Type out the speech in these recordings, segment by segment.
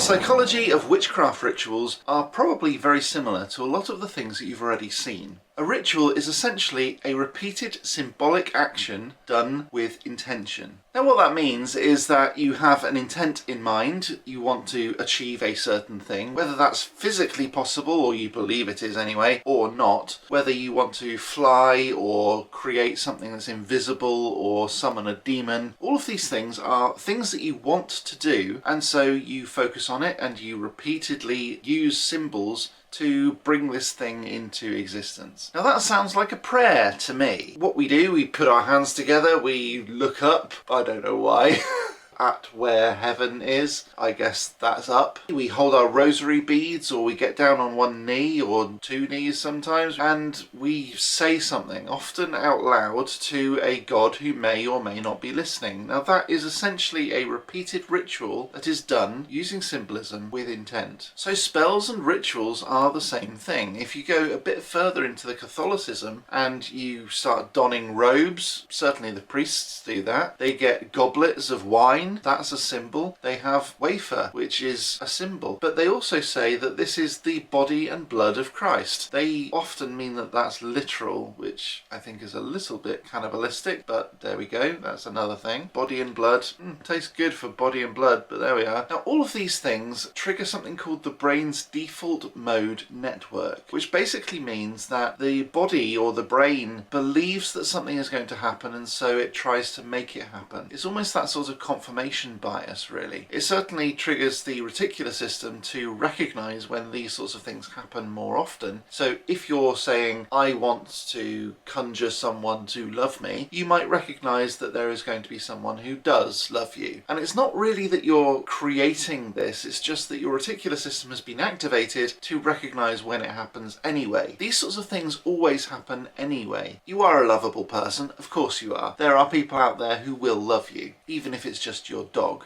psychology of witchcraft rituals are probably very similar to a lot of the things that you've already seen. A ritual is essentially a repeated symbolic action done with intention. Now what that means is that you have an intent in mind, you want to achieve a certain thing, whether that's physically possible, or you believe it is anyway, or not, whether you want to fly or create something that's invisible or summon a demon. All of these things are things that you want to do, and so you focus on it and you repeatedly use symbols to bring this thing into existence. Now that sounds like a prayer to me. What we do, we put our hands together, we look up, I don't know why, at where heaven is. I guess that's up. We hold our rosary beads, or we get down on one knee or two knees sometimes, and we say something, often out loud, to a god who may or may not be listening. Now that is essentially a repeated ritual that is done using symbolism with intent. So spells and rituals are the same thing. If you go a bit further into the Catholicism and you start donning robes, certainly the priests do that, they get goblets of wine. That's a symbol. They have wafer, which is a symbol. But they also say that this is the body and blood of Christ. They often mean that that's literal, which I think is a little bit cannibalistic, but there we go. That's another thing. Body and blood. Tastes good for body and blood, but there we are. Now, all of these things trigger something called the brain's default mode network, which basically means that the body or the brain believes that something is going to happen, and so it tries to make it happen. It's almost that sort of confirmation bias, really. It certainly triggers the reticular system to recognize when these sorts of things happen more often. So if you're saying, I want to conjure someone to love me, you might recognize that there is going to be someone who does love you. And it's not really that you're creating this, it's just that your reticular system has been activated to recognize when it happens anyway. These sorts of things always happen anyway. You are a lovable person, of course you are. There are people out there who will love you, even if it's just your dog.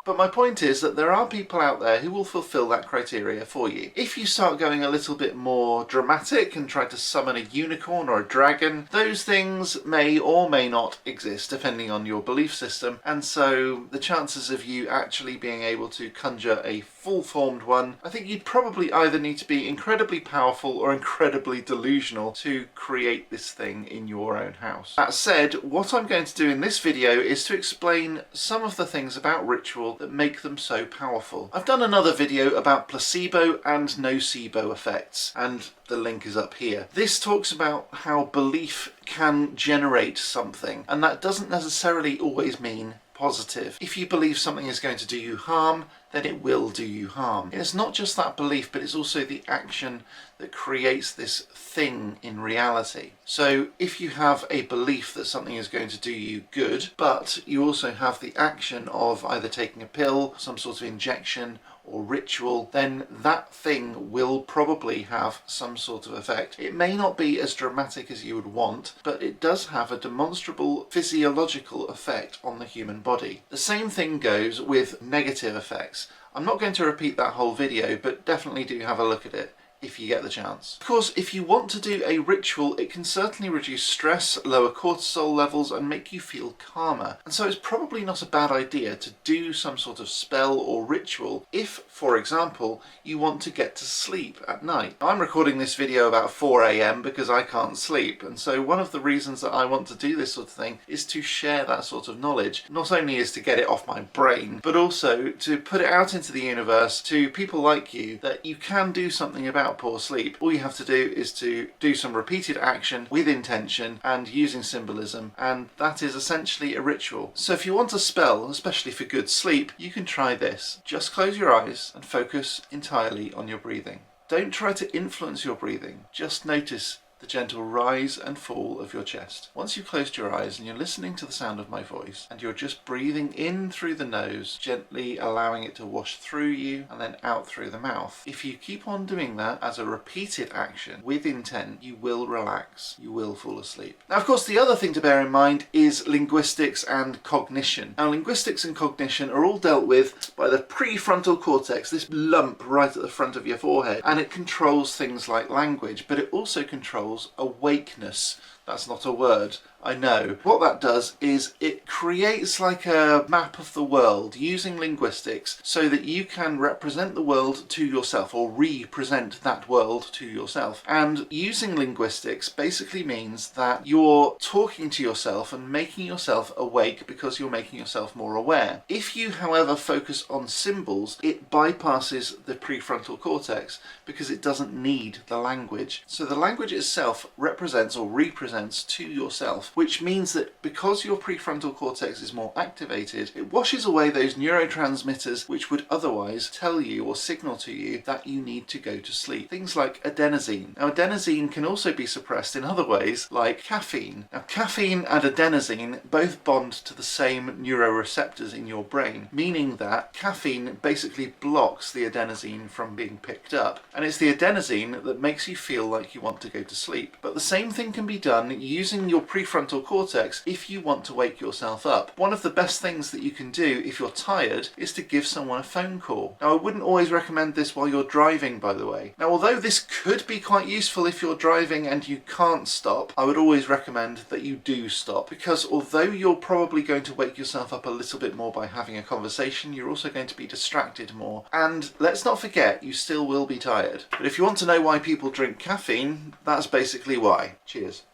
But my point is that there are people out there who will fulfill that criteria for you. If you start going a little bit more dramatic and try to summon a unicorn or a dragon, those things may or may not exist depending on your belief system, and so the chances of you actually being able to conjure a full-formed one, I think you'd probably either need to be incredibly powerful or incredibly delusional to create this thing in your own house. That said, what I'm going to do in this video is to explain some of the things about ritual that make them so powerful. I've done another video about placebo and nocebo effects, and the link is up here. This talks about how belief can generate something, and that doesn't necessarily always mean positive. If you believe something is going to do you harm, then it will do you harm. And it's not just that belief, but it's also the action that creates this thing in reality. So if you have a belief that something is going to do you good, but you also have the action of either taking a pill, some sort of injection, or ritual, then that thing will probably have some sort of effect. It may not be as dramatic as you would want, but it does have a demonstrable physiological effect on the human body. The same thing goes with negative effects. I'm not going to repeat that whole video, but definitely do have a look at it if you get the chance. Of course, if you want to do a ritual, it can certainly reduce stress, lower cortisol levels, and make you feel calmer. And so it's probably not a bad idea to do some sort of spell or ritual if, for example, you want to get to sleep at night. I'm recording this video about 4 AM because I can't sleep, and so one of the reasons that I want to do this sort of thing is to share that sort of knowledge. Not only is to get it off my brain, but also to put it out into the universe to people like you that you can do something about poor sleep. All you have to do is to do some repeated action with intention and using symbolism, and that is essentially a ritual. So if you want a spell, especially for good sleep, you can try this. Just close your eyes and focus entirely on your breathing. Don't try to influence your breathing, just notice the gentle rise and fall of your chest. Once you've closed your eyes and you're listening to the sound of my voice, and you're just breathing in through the nose, gently allowing it to wash through you and then out through the mouth. If you keep on doing that as a repeated action with intent, you will relax, you will fall asleep. Now, of course, the other thing to bear in mind is linguistics and cognition. Now, linguistics and cognition are all dealt with by the prefrontal cortex, this lump right at the front of your forehead, and it controls things like language, but it also controls awakeness. That's not a word. I know. What that does is it creates like a map of the world using linguistics so that you can represent the world to yourself or represent that world to yourself. And using linguistics basically means that you're talking to yourself and making yourself awake because you're making yourself more aware. If you, however, focus on symbols, it bypasses the prefrontal cortex because it doesn't need the language. So the language itself represents or represents to yourself, which means that because your prefrontal cortex is more activated, it washes away those neurotransmitters which would otherwise tell you or signal to you that you need to go to sleep. Things like adenosine. Now, adenosine can also be suppressed in other ways, like caffeine. Now, caffeine and adenosine both bond to the same neuroreceptors in your brain, meaning that caffeine basically blocks the adenosine from being picked up. And it's the adenosine that makes you feel like you want to go to sleep. But the same thing can be done using your prefrontal cortex if you want to wake yourself up. One of the best things that you can do if you're tired is to give someone a phone call. Now, I wouldn't always recommend this while you're driving, by the way. Now, although this could be quite useful if you're driving and you can't stop, I would always recommend that you do stop, because although you're probably going to wake yourself up a little bit more by having a conversation, you're also going to be distracted more. And let's not forget, you still will be tired. But if you want to know why people drink caffeine, that's basically why. Cheers.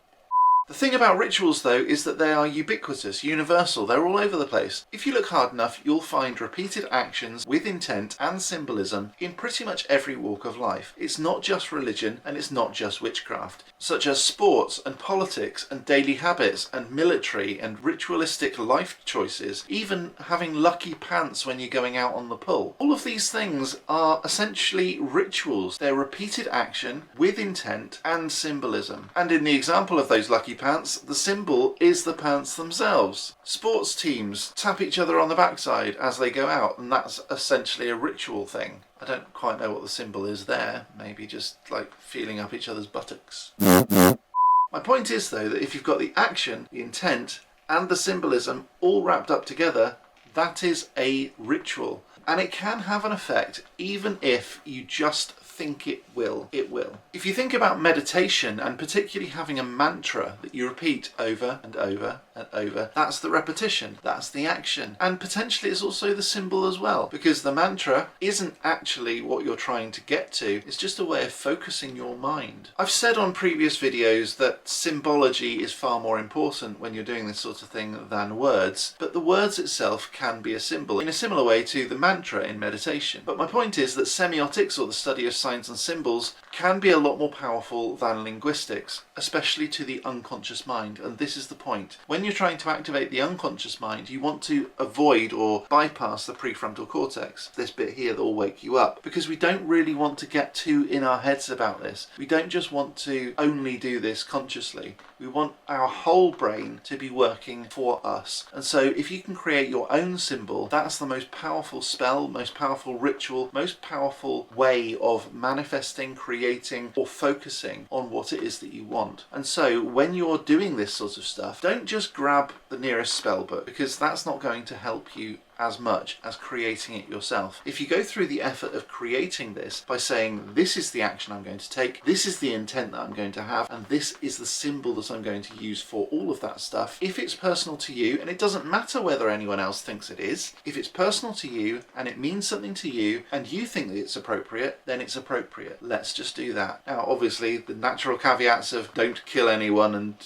The thing about rituals, though, is that they are ubiquitous, universal, they're all over the place. If you look hard enough, you'll find repeated actions with intent and symbolism in pretty much every walk of life. It's not just religion, and it's not just witchcraft, such as sports and politics and daily habits and military and ritualistic life choices, even having lucky pants when you're going out on the pull. All of these things are essentially rituals. They're repeated action with intent and symbolism. And in the example of those lucky pants, the symbol is the pants themselves. Sports teams tap each other on the backside as they go out, and that's essentially a ritual thing. I don't quite know what the symbol is there. Maybe just like feeling up each other's buttocks. My point is, though, that if you've got the action, the intent, and the symbolism all wrapped up together, that is a ritual. And it can have an effect even if you just think it will. It will. If you think about meditation, and particularly having a mantra that you repeat over and over and over, that's the repetition, that's the action. And potentially it's also the symbol as well, because the mantra isn't actually what you're trying to get to, it's just a way of focusing your mind. I've said on previous videos that symbology is far more important when you're doing this sort of thing than words, but the words itself can be a symbol in a similar way to the mantra in meditation. But my point is that semiotics, or the study of signs and symbols, can be a lot more powerful than linguistics, especially to the unconscious mind. And this is the point. When you're trying to activate the unconscious mind, you want to avoid or bypass the prefrontal cortex, this bit here that will wake you up, because we don't really want to get too in our heads about this. We don't just want to only do this consciously. We want our whole brain to be working for us. And so if you can create your own symbol, that's the most powerful spell, most powerful ritual, most powerful way of manifesting, creating, or focusing on what it is that you want. And so when you're doing this sort of stuff, don't just grab the nearest spell book, because that's not going to help you as much as creating it yourself. If you go through the effort of creating this by saying, this is the action I'm going to take, this is the intent that I'm going to have, and this is the symbol that I'm going to use for all of that stuff, if it's personal to you, and it doesn't matter whether anyone else thinks it is, if it's personal to you and it means something to you and you think that it's appropriate, then it's appropriate. Let's just do that. Now, obviously, the natural caveats of don't kill anyone and,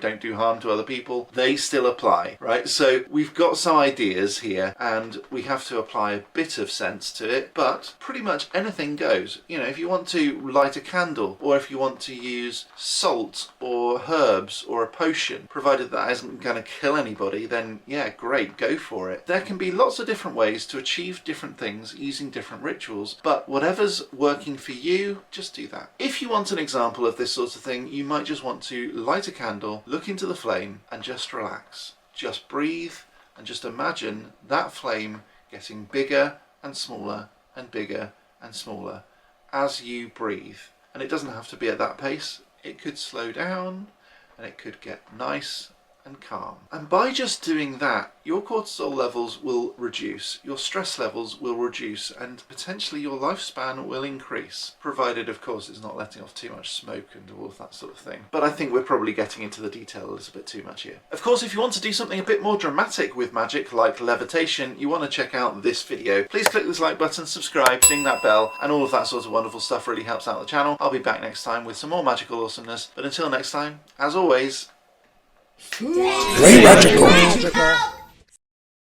don't do harm to other people, they still apply, right? So we've got some ideas here, and we have to apply a bit of sense to it, but pretty much anything goes. If you want to light a candle, or if you want to use salt or herbs or a potion, provided that isn't going to kill anybody, then yeah, great, go for it. There can be lots of different ways to achieve different things using different rituals, but whatever's working for you, just do that. If you want an example of this sort of thing, you might just want to light a candle, look into the flame, and just relax. Just breathe, and just imagine that flame getting bigger and smaller and bigger and smaller as you breathe. And it doesn't have to be at that pace. It could slow down, and it could get nice and calm. And by just doing that, your cortisol levels will reduce, your stress levels will reduce, and potentially your lifespan will increase, provided of course it's not letting off too much smoke and all of that sort of thing. But I think we're probably getting into the detail a little bit too much here. Of course, if you want to do something a bit more dramatic with magic, like levitation, you want to check out this video. Please click this like button, subscribe, ding that bell, and all of that sort of wonderful stuff really helps out the channel. I'll be back next time with some more magical awesomeness, but until next time, as always, Stay magical.